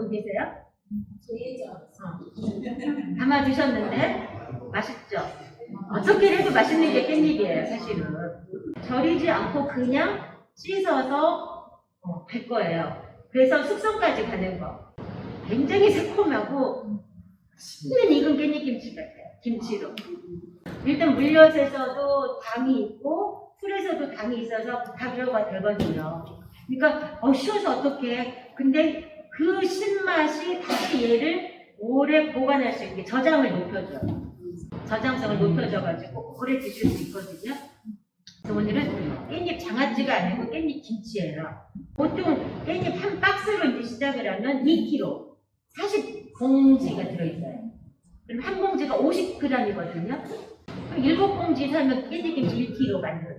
분 계세요? 담아 드셨는데 맛있죠? 어떻게 해도 맛있는 게 깻잎이에요, 사실은. 절이지 않고 그냥 씻어서 갈 거예요. 그래서 숙성까지 가는 거. 굉장히 새콤하고 신는 익은 깻잎김치 같아요. 김치로. 일단 물엿에서도 당이 있고 풀에서도 당이 있어서 발효가 되거든요. 그러니까 쉬워서 어떡해. 근데 그 신맛이 다시 얘를 오래 보관할 수 있게 저장을 높여줘요. 저장성을 높여줘가지고 오래 드실 수 있거든요. 그래서 오늘은 깻잎 장아찌가 아니고 깻잎 김치예요. 보통 깻잎 한 박스로 이제 시작을 하면 2kg, 40봉지가 들어있어요. 그럼 한 봉지가 50g이거든요. 7봉지 사면 깻잎김치 1kg 만들어요.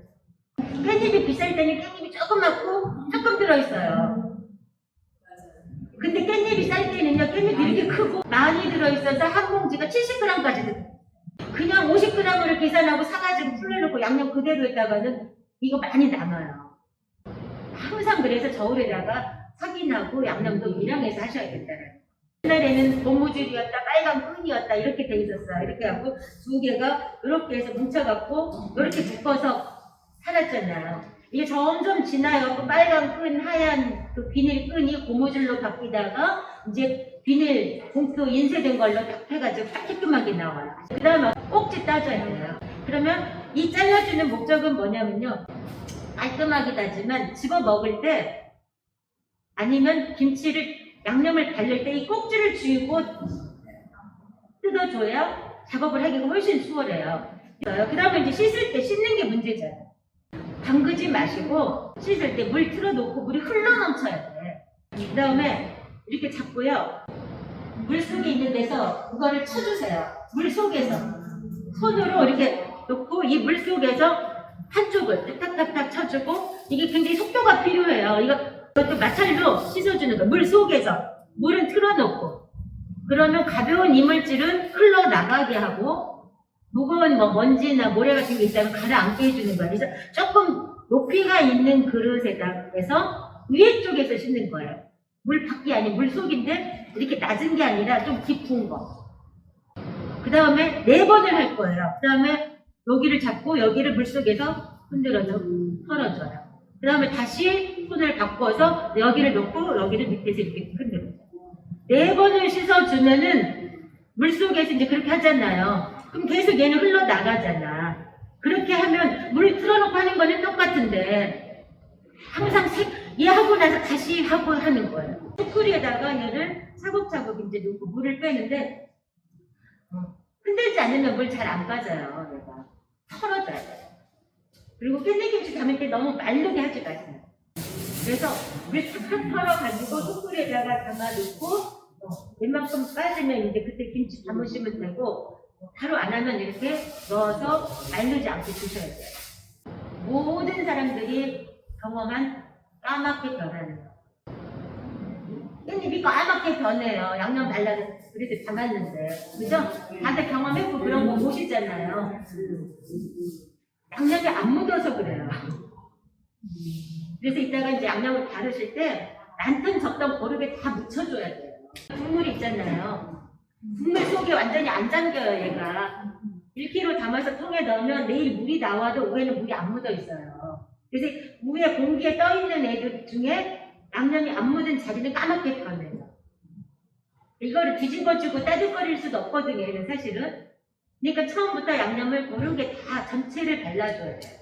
깻잎이 비쌀 때는 깻잎이 조그맣고 조금 들어있어요. 근데 깻잎이 쌀 때는요, 깻잎이 이렇게 크고 많이 들어있어서 한 봉지가 70g까지 들어요. 그냥 50g을 계산하고 사가지고 풀려놓고 양념 그대로 했다가는 이거 많이 남아요. 항상 그래서 저울에다가 확인하고 양념도 밀양해서 하셔야 된다는. 옛날에는 고무줄이었다, 빨간 끈이었다 이렇게 돼 있었어요. 이렇게 하고 두 개가 이렇게 해서 뭉쳐갖고 이렇게 묶어서 살았잖아요. 이게 점점 지나요. 빨간 끈, 하얀 그 비닐 끈이 고무줄로 바뀌다가 이제 비닐 봉투 인쇄된 걸로 딱 해가지고 깔끔하게 나와요. 그 다음에 꼭지 따줘야 돼요. 그러면 이 잘라주는 목적은 뭐냐면요. 깔끔하게 따지만 집어 먹을 때 아니면 김치를 양념을 바를 때 이 꼭지를 쥐고 뜯어줘야 작업을 하기가 훨씬 수월해요. 그 다음에 이제 씻을 때 씻는 게 문제잖아요. 담그지 마시고 씻을 때 물 틀어놓고 물이 흘러넘쳐야 돼. 그 다음에 이렇게 잡고요. 물 속에 있는 데서 그거를 쳐주세요. 물 속에서. 손으로 이렇게 놓고 이 물 속에서 한쪽을 탁탁탁 쳐주고 이게 굉장히 속도가 필요해요. 이것도 마찰로 씻어주는 거예요. 물 속에서. 물은 틀어놓고. 그러면 가벼운 이물질은 흘러나가게 하고 무거운 먼지나 모래 같은 게 있다면 가라앉게 해주는 거예요. 그래서 조금 높이가 있는 그릇에서 위에 쪽에서 씻는 거예요. 물 밖이 아닌 물 속인데 이렇게 낮은 게 아니라 좀 깊은 거. 그 다음에 4번을 할 거예요. 그 다음에 여기를 잡고 여기를 물 속에서 흔들어서 털어줘요. 그 다음에 다시 손을 바꿔서 여기를 놓고 여기를 밑에서 이렇게 흔들어요. 4번을 씻어주면은 물 속에서 이제 그렇게 하잖아요. 그럼 계속 얘는 흘러나가잖아. 그렇게 하면 물 틀어놓고 하는 거는 똑같은데 항상 얘 하고 나서 다시 하고 하는 거예요. 소쿠리에다가 얘를 차곡차곡 이제 놓고 물을 빼는데 흔들지 않으면 물 잘 안 빠져요. 얘가 털어줘야 돼요. 그리고 깻잎김치 담을 때 너무 마르게 하지 마세요. 그래서 물 탁탁 털어가지고 소쿠리에다가 담아놓고 웬만큼 빠지면 이제 그때 김치 담으시면 되고 바로 안 하면 이렇게 넣어서 말르지 않게 드셔야 돼요. 모든 사람들이 경험한 까맣게 변하는 거. 깻잎이 까맣게 변해요. 양념 발라서 그래도 담았는데. 그죠? 다들 경험했고 그런 거 보시잖아요. 양념이 안 묻어서 그래요. 그래서 이따가 이제 양념을 바르실 때 많든 적당 고르게 다 묻혀줘야 돼요. 국물 있잖아요. 국물 속에 완전히 안 잠겨요, 얘가. 1kg 담아서 통에 넣으면 내일 물이 나와도 위에는 물이 안 묻어 있어요. 그래서 위에 공기에 떠 있는 애들 중에 양념이 안 묻은 자리는 까맣게 변해요. 이거를 뒤집어주고 따뜻거릴 수도 없거든요, 얘는 사실은. 그러니까 처음부터 양념을 고르게 다 전체를 발라줘야 돼요.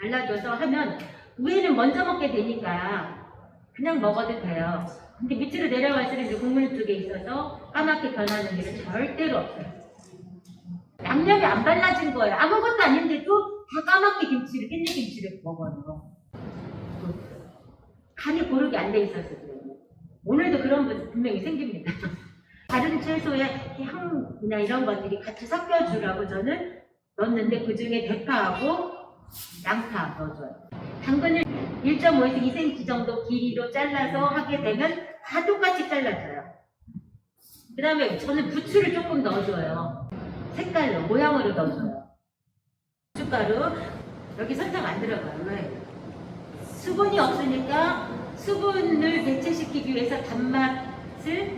발라줘서 하면 위에는 먼저 먹게 되니까 그냥 먹어도 돼요. 근데 밑으로 내려갈수록 이제 국물 쪽에 있어서 까맣게 변하는 일은 절대로 없어요. 양념이 안 발라진 거예요. 아무것도 아닌데도 다 까맣게 김치를, 깻잎김치를 먹어요. 간이 고르게 안 돼 있어서 그래요. 오늘도 그런 분 분명히 생깁니다. 다른 채소의 향이나 이런 것들이 같이 섞여주라고 저는 넣었는데 그 중에 대파하고 양파 넣어줘요. 당근을 1.5에서 2cm 정도 길이로 잘라서 하게 되면 다 똑같이 잘라줘요. 그 다음에 저는 부추를 조금 넣어줘요. 색깔로, 모양으로 넣어줘요. 고춧가루, 여기 설탕 안 들어가요. 왜? 수분이 없으니까 수분을 대체시키기 위해서 단맛 것을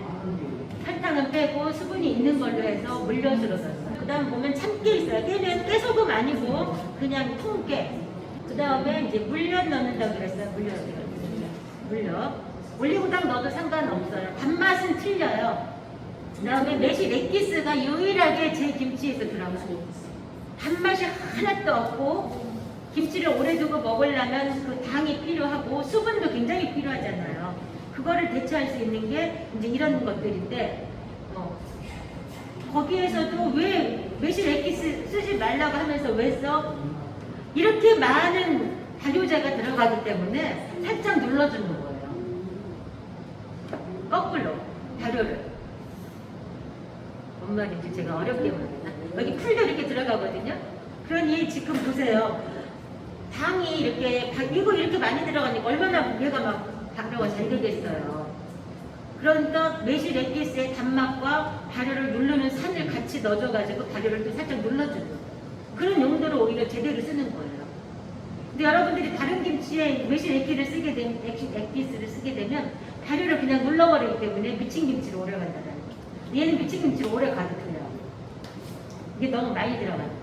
설탕은 빼고 수분이 있는 걸로 해서 물엿으로 넣었어요. 그 다음 보면 참깨 있어요. 깨는 깨소금 아니고 그냥 통깨. 그 다음에 이제 물엿 넣는다고 그랬어요. 물엿. 올리고당 넣어도 상관없어요. 단맛은 틀려요. 그 다음에 매실 엑기스가 유일하게 제 김치에서 들어가고 단맛이 하나도 없고 김치를 오래 두고 먹으려면 그 당이 필요하고 수분도 굉장히 필요하잖아요. 그거를 대체할 수 있는 게 이제 이런 것들인데 거기에서도 왜 매실 엑기스 쓰지 말라고 하면서 왜 써? 이렇게 많은 발효제가 들어가기 때문에 살짝 눌러주는 거예요. 거꾸로 발효를. 뭔 말인지 제가 어렵게 말했나? 여기 풀도 이렇게 들어가거든요. 그러니 지금 보세요. 당이 이렇게 이거 이렇게 많이 들어가니까 얼마나 얘가 막 발효가 잘 되겠어요. 그러니까 매실 엑기스의 단맛과 발효를 누르는 산을 같이 넣어줘가지고 발효를 또 살짝 눌러주는 그런 용도로 오히려 제대로 쓰는 거예요. 근데 여러분들이 다른 김치에 매실 엑기스를 쓰게 되면 발효를 그냥 눌러버리기 때문에 미친 김치로 오래 간다는 거예요. 얘는 미친 김치로 오래 가도 돼요. 이게 너무 많이 들어가니까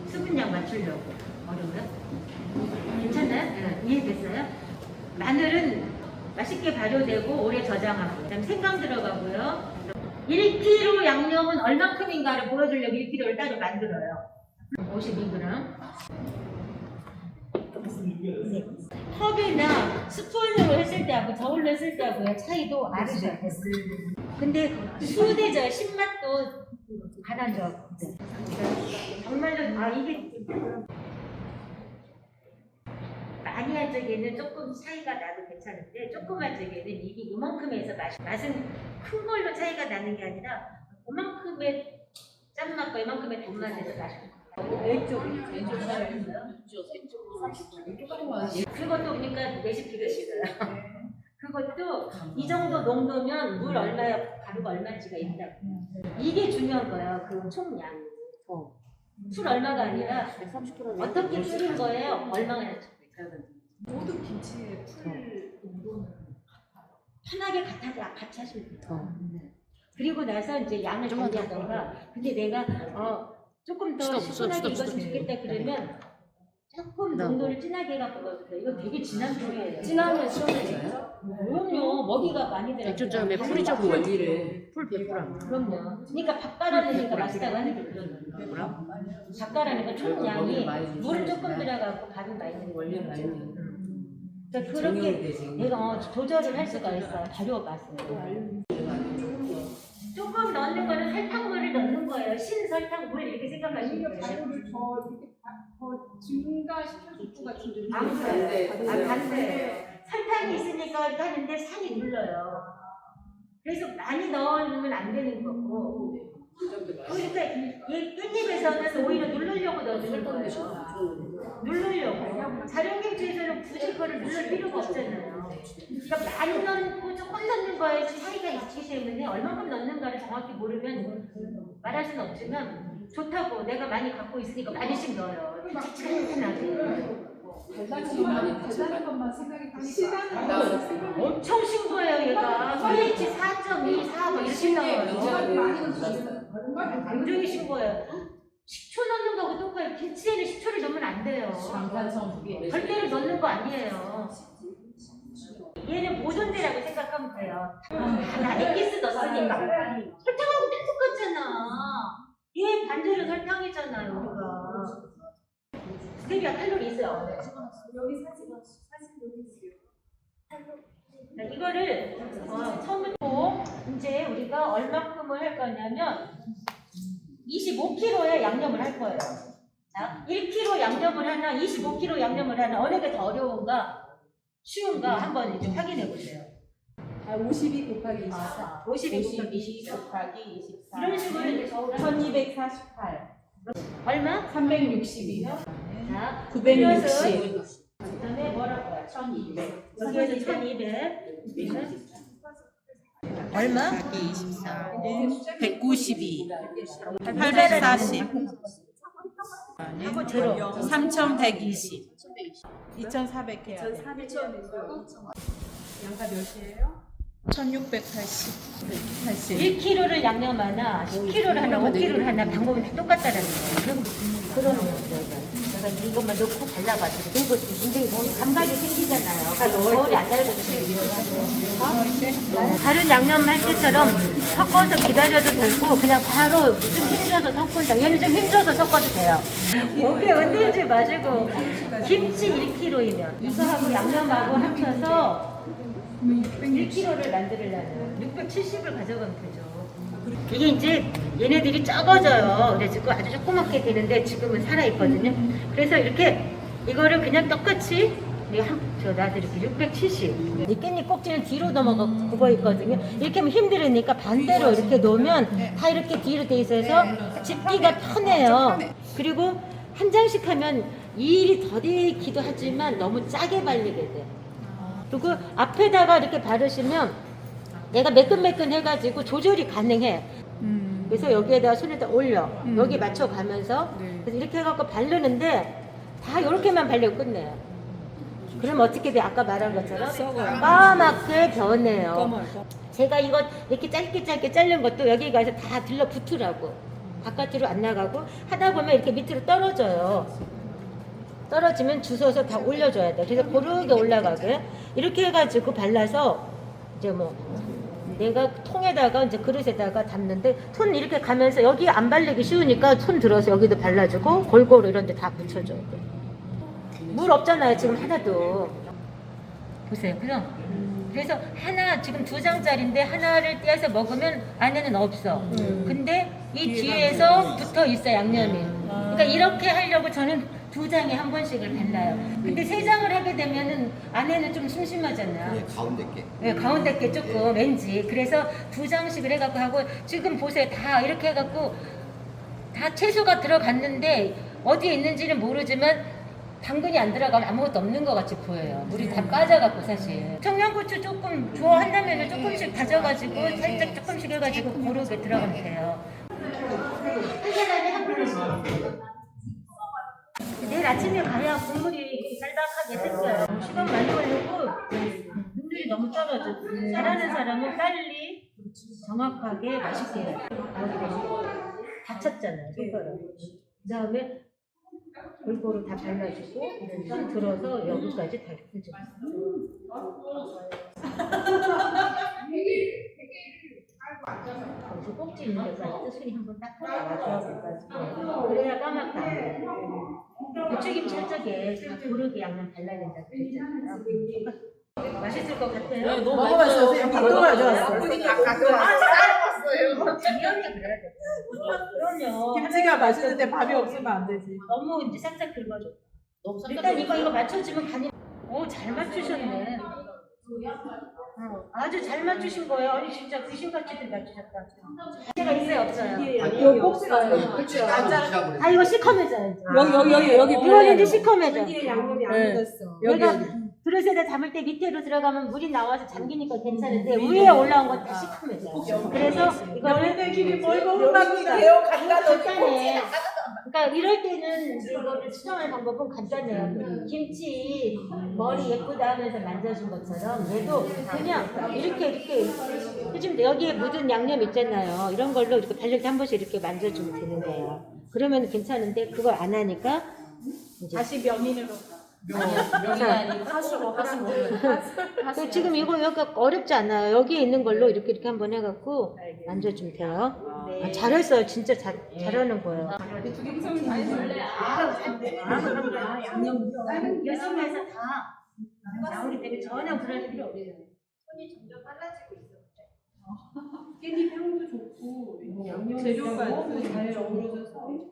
수분량 맞추려고 어려워요? 괜찮나요? 네. 이해됐어요? 마늘은 맛있게 발효되고 오래 저장하고 그다음 생강 들어가고요. 1kg 양념은 얼만큼인가를 보여주려고 1kg를 따로 만들어요. 52g. 네. 컵이나 스푼으로 했을 때하고 저울로 했을 때하고의 차이도 알으셔야 돼요. 근데 수대져요. 신맛도 가라앉아. 정말로 이게 많이 한 적에는 조금 차이가 나도 괜찮은데 조그만 적에는 이게 이만큼에서 맛은 큰 걸로 차이가 나는 게 아니라 이만큼의 짠맛과 이만큼의 단맛에서 맛이 그것도 그러니까 레시피가 싫어요. 그것도 이 정도 농도면 물 얼마야 가루가 얼마인지가 있다. 이게 중요한 거예요. 그 총량. 풀 얼마가 아니라 어떻게 끓인 거예요? 얼마가 모든 김치의 풀 농도는 편하게 같이 하시면 돼요. 그리고 나서 이제 양을 정리하던가. 근데 내가 조금 더 시원하게 익었으면 좋겠다 그러면 조금 농도를 진하게 해갖고 넣어도 돼요. 이거 되게 진한 풀이에요. 진하면 시원해져요? 그럼요. 먹이가 많이 들어가요. 액조점에 풀이 좀 원리를 풀 100g. 그럼요. 그러니까 밥가라니까 맛있다고 하는 게 그런 거예요. 밥가라니까 총량이 물을 조금 들어가고 밥이 많이 드는 원리는 알면 그러니까 그렇게 내가 조절을 할 수가 있어요. 발효 맛을. 조금 넣는 거는 설탕물을 넣는 거예요. 신설탕물 이렇게 생각하시면 돼요. 발효를 더 증가시켜줄 것 같은데. 반대. 설탕이 있으니까 하는데 산이 눌러요. 그래서 많이 넣으면 안 되는 거고. 그러니까 이 깻잎에서는 오히려 누르려고 넣어주는 거예요. 누르려고. 다른 김치에서는 굳이 그거를 누를 필요가 없잖아요. 그러니까 많이 넣고 조금 넣는 거에 차이가 있기 때문에 얼마큼 넣는가를 정확히 모르면 말할 수는 없지만 좋다고 내가 많이 갖고 있으니까 많이씩 넣어요. 차근차근하게. 달달한 것만 생각이 드니까 엄청 신 거예요 얘가. pH 4.2, 4 뭐 이렇게 나와요. 굉장히 신 거예요. 식초 넣는 거하고 똑같아요. 김치에는 식초를 넣으면 안 돼요. 절대로 넣는 거 아니에요. 얘는 보존제라고 생각하면 돼요. 나 엑기스 넣었으니까. 설탕하고 똑같잖아. 얘 반대로 설탕이잖아요 우리가. 스테비아 칼로리 있어요. 여기 사진 여기 있어요. 이거를 처음부터 이제 우리가 얼마큼을 할 거냐면 25kg의 양념을 할 거예요. 자, 1kg 양념을 하나, 25kg 양념을 하나 어느 게 더 어려운가, 쉬운가 한번 이제 확인해 보세요. 52 곱하기 24. 52 곱하기 24. 이런 식으로 이제 1248. 얼마? 362요? 자, 960. 그다음에 뭐라고요? 1200. 여기에서 1200. 얼마? 24. 192. 840. 하고 제로. 3120. 2400 해야 돼. 양가 몇이에요? 1680. 1kg를 양념 하나, 10kg를 하나, 5kg를 하나 방법이 다 똑같다라는 거예요. 그러면 제가 이것만 넣고 발라가지고 그리고 굉장히 감각이 생기잖아요. 거울이 안 달고 다른 양념 할 때처럼 섞어서 기다려도 되고 그냥 바로 좀 힘줘서 섞은다. 얘는 좀 힘줘서 섞어도 돼요. 목에 흔들지 마시고 김치 1kg이면 이거하고 양념하고 합쳐서 1kg를 만들려면 670을 가져가면 되죠. 이게 이제 얘네들이 적어져요. 그래서 아주 조그맣게 되는데 지금은 살아있거든요. 그래서 이렇게 이거를 그냥 똑같이 저 나도 이렇게 670. 이 깻잎 꼭지는 뒤로 넘어가 굽어 있거든요. 이렇게 하면 힘들으니까 반대로 이렇게 놓으면 다 이렇게 뒤로 돼 있어서 집기가 편해요. 그리고 한 장씩 하면 이 일이 더디기도 하지만 너무 짜게 발리게 돼요. 그리고 앞에다가 이렇게 바르시면 얘가 매끈매끈 해가지고 조절이 가능해. 그래서 여기에다가 손에다 올려. 여기 맞춰가면서. 그래서 이렇게 해갖고 바르는데 다 이렇게만 바르고 끝내요. 그럼 어떻게 돼? 아까 말한 것처럼 까맣게 변해요. 제가 이거 이렇게 짧게 자른 것도 여기 가서 다 들러붙으라고. 바깥으로 안 나가고 하다 보면 이렇게 밑으로 떨어져요. 떨어지면 주워서 다 올려줘야 돼. 그래서 고르게 올라가게 이렇게 해가지고 발라서 이제 뭐 내가 통에다가 이제 그릇에다가 담는데 손 이렇게 가면서 여기 안 발리기 쉬우니까 손 들어서 여기도 발라주고 골고루 이런 데 다 묻혀줘야 돼. 물 없잖아요 지금 하나도. 보세요. 그래서 하나 지금 2장짜리인데 하나를 떼서 먹으면 안에는 없어. 근데 이 뒤에서 붙어 있어 양념이. 그러니까 이렇게 하려고 저는 2장에 한 번씩을 발라요. 근데 3장을 하게 되면은 안에는 좀 심심하잖아요. 네, 가운데 게. 네, 가운데 게 조금 왠지. 그래서 2장씩을 해갖고 하고 지금 보세요. 다 이렇게 해갖고 다 채소가 들어갔는데 어디에 있는지는 모르지만 당근이 안 들어가면 아무것도 없는 것 같이 보여요. 물이 다 빠져갖고 사실. 청양고추 조금 좋아한다면 조금씩 다져가지고 살짝 조금씩 해가지고 고르게 들어가면 돼요. 내일 아침에 가야 국물이 짤딱하게 생겨요. 시간 많이 걸리고 눈들이 너무 떨어져. 잘하는 사람은 빨리 정확하게 맛있게 해요. 다쳤잖아요. 손가락. 그 다음에 골고루 다 발라주고 손 들어서 여기까지 다 해줘. 거기서 꼭지 있는 데까지 손이 한번 딱 나와줘야 그래야 까맣게 안 돼. 부추김치 할 적에 고르게 양념 발라야 된다 그랬잖아요. 맛있을 것 같아요. 네, 너무 먹어봤어요. 선생님. 또 가져왔어요. 당연히 그래야 돼. 그럼요. 김치가 맛있는데 밥이 없으면 안 되지. 너무 이제 싹싹 긁어줘. 일단 이거 맞춰주면 간이. 오, 잘 맞추셨네. 아주 잘 맞추신 거예요. 아니 진짜 귀신같이들 맞추셨다. 제가 있어요 없어요? 여기 꼭지가 아 이거 시커매져요. 여기 이거는 이제 시커매져. 양념이 안 묻었어. 내가 그릇에다 담을 때 밑으로 들어가면 물이 나와서 잠기니까 괜찮은데 위에 올라온 건 다 시커매져요. 그래서 이거를 김이 멀고 흠막이다. 개요 간단해. 그러니까 이럴 때는 이거를 수정할 방법은 간단해요. 김치 머리 예쁘다 하면서 만져준 것처럼 얘도 그냥 이렇게 해주면 돼. 여기에 묻은 양념 있잖아요. 이런 걸로 이렇게 발릴 때 한 번씩 이렇게 만져주면 되는 거예요. 그러면 괜찮은데 그걸 안 하니까 이제 다시 면인으로. 면이 아니고 하수로. 지금 이거 여기 어렵지 않아요. 여기에 있는 걸로 이렇게 한번 해갖고 만져주면 돼요. 아, 잘했어요. 진짜 잘하는 거예요. 여성에서 다 나오기 때문에 전혀 그럴 필요 없어요. 손이 점점 빨라지고 있어요. 깻잎 향도 좋고 재료가 잘 어우러져서.